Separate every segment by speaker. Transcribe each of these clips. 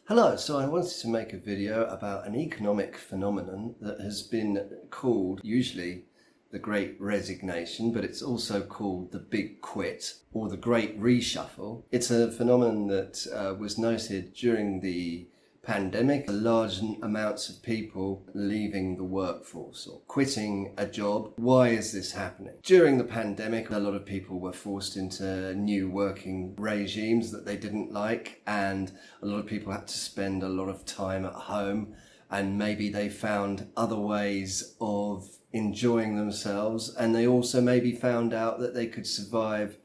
Speaker 1: Hello, so I wanted to make a video about an economic phenomenon that has been called usually the Great Resignation, but it's also called the Big Quit or the Great Reshuffle. It's a phenomenon that was noted during the pandemic, large amounts of people leaving the workforce or quitting a job. Why is this happening? During the pandemic, a lot of people were forced into new working regimes that they didn't like, and a lot of people had to spend a lot of time at home, and maybe they found other ways of enjoying themselves, and they also maybe found out that they could survive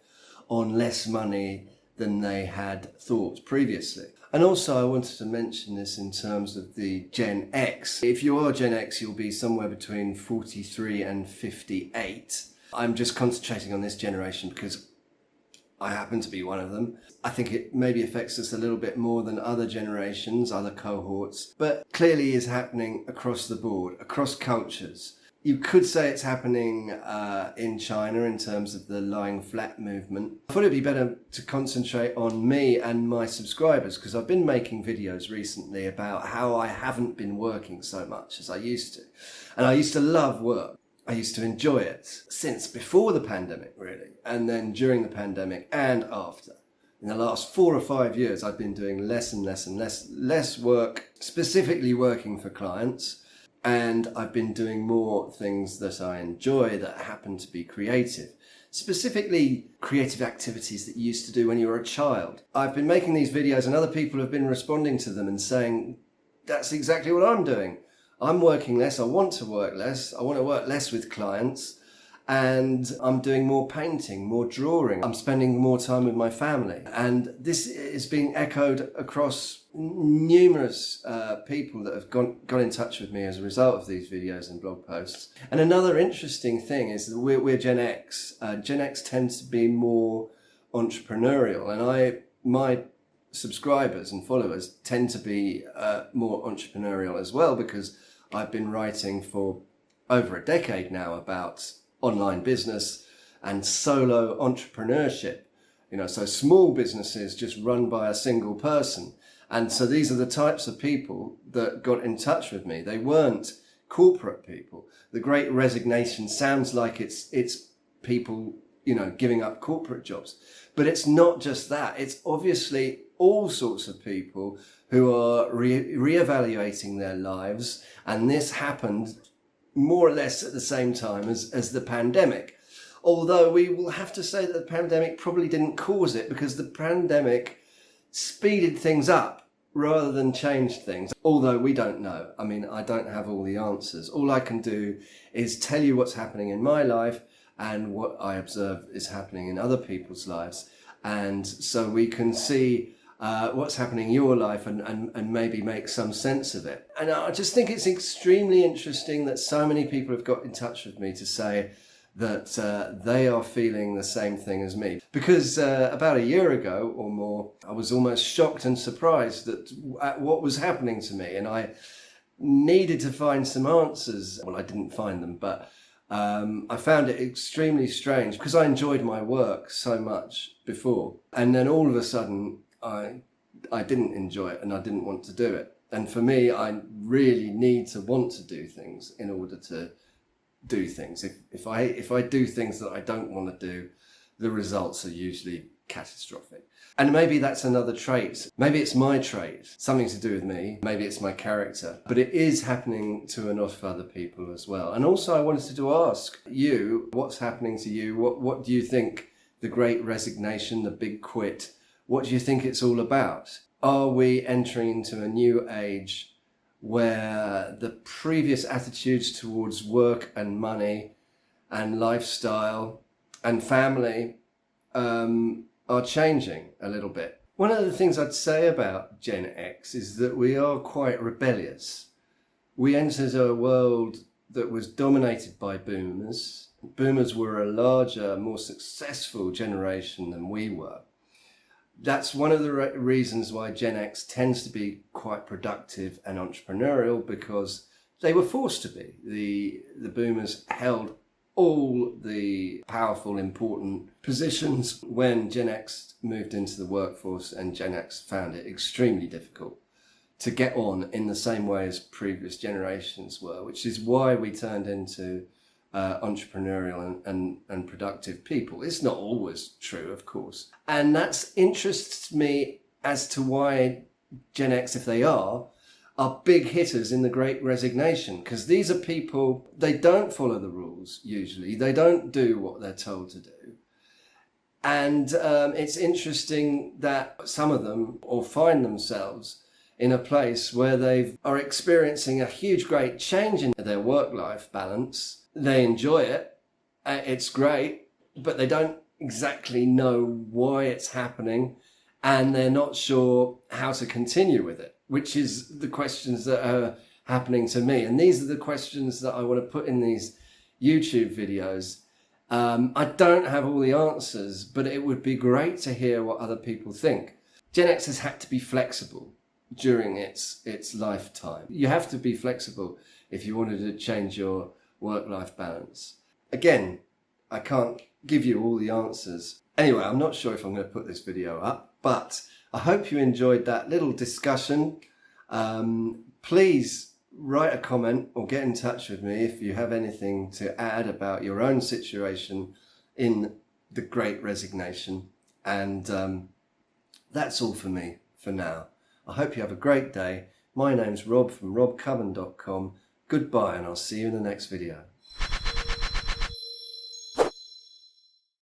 Speaker 1: on less money than they had thought previously. And also I wanted to mention this in terms of the Gen X. If you are Gen X, you'll be somewhere between 43 and 58. I'm just concentrating on this generation because I happen to be one of them. I think it maybe affects us a little bit more than other generations, other cohorts, but clearly is happening across the board, across cultures. You could say it's happening in China in terms of the lying flat movement. I thought it'd be better to concentrate on me and my subscribers because I've been making videos recently about how I haven't been working so much as I used to. And I used to love work. I used to enjoy it since before the pandemic, really. And then during the pandemic and after. In the last 4 or 5 years, I've been doing less and less work, specifically working for clients. And I've been doing more things that I enjoy that happen to be creative. Specifically, creative activities that you used to do when you were a child. I've been making these videos and other people have been responding to them and saying, that's exactly what I'm doing. I'm working less, I want to work less, I want to work less with clients, and I'm doing more painting, more drawing. I'm spending more time with my family. And this is being echoed across numerous people that have got in touch with me as a result of these videos and blog posts. And another interesting thing is that we're Gen X. Gen X tends to be more entrepreneurial, and my subscribers and followers tend to be more entrepreneurial as well, because I've been writing for over a decade now about online business and solo entrepreneurship, so small businesses just run by a single person. And so these are the types of people that got in touch with me. They weren't corporate people. The Great Resignation sounds like it's people, giving up corporate jobs, but it's not just that. It's obviously all sorts of people who are reevaluating their lives, and this happened more or less at the same time as the pandemic. Although we will have to say that the pandemic probably didn't cause it, because the pandemic speeded things up rather than changed things. Although we don't know. I mean, I don't have all the answers. All I can do is tell you what's happening in my life and what I observe is happening in other people's lives. And so we can see what's happening in your life and maybe make some sense of it. And I just think it's extremely interesting that so many people have got in touch with me to say that they are feeling the same thing as me. Because about a year ago or more, I was almost shocked and surprised at what was happening to me. And I needed to find some answers. Well, I didn't find them, but I found it extremely strange because I enjoyed my work so much before. And then all of a sudden, I didn't enjoy it and I didn't want to do it. And for me, I really need to want to do things in order to do things. If I do things that I don't want to do, the results are usually catastrophic. And maybe that's another trait. Maybe it's my trait, something to do with me. Maybe it's my character. But it is happening to enough of other people as well. And also I wanted to ask you, what's happening to you? What do you think the Great Resignation, the Big Quit, what do you think it's all about? Are we entering into a new age where the previous attitudes towards work and money and lifestyle and family are changing a little bit? One of the things I'd say about Gen X is that we are quite rebellious. We entered a world that was dominated by boomers. Boomers were a larger, more successful generation than we were. That's one of the reasons why Gen X tends to be quite productive and entrepreneurial, because they were forced to be. The boomers held all the powerful, important positions when Gen X moved into the workforce, and Gen X found it extremely difficult to get on in the same way as previous generations were, which is why we turned into entrepreneurial and productive people. It's not always true, of course. And that interests me as to why Gen X, if they are big hitters in the Great Resignation, because these are people, they don't follow the rules usually. They don't do what they're told to do. And it's interesting that some of them all find themselves in a place where they are experiencing a huge, great change in their work-life balance. They enjoy it. It's great, but they don't exactly know why it's happening, and they're not sure how to continue with it, which is the questions that are happening to me. And these are the questions that I want to put in these YouTube videos. I don't have all the answers, but it would be great to hear what other people think. Gen X has had to be flexible during its lifetime. You have to be flexible if you wanted to change your work-life balance. Again, I can't give you all the answers. Anyway, I'm not sure if I'm going to put this video up, but I hope you enjoyed that little discussion. Please write a comment or get in touch with me if you have anything to add about your own situation in the Great Resignation. And that's all for me for now. I hope you have a great day. My name's Rob from robcummin.com. Goodbye, and I'll see you in the next video.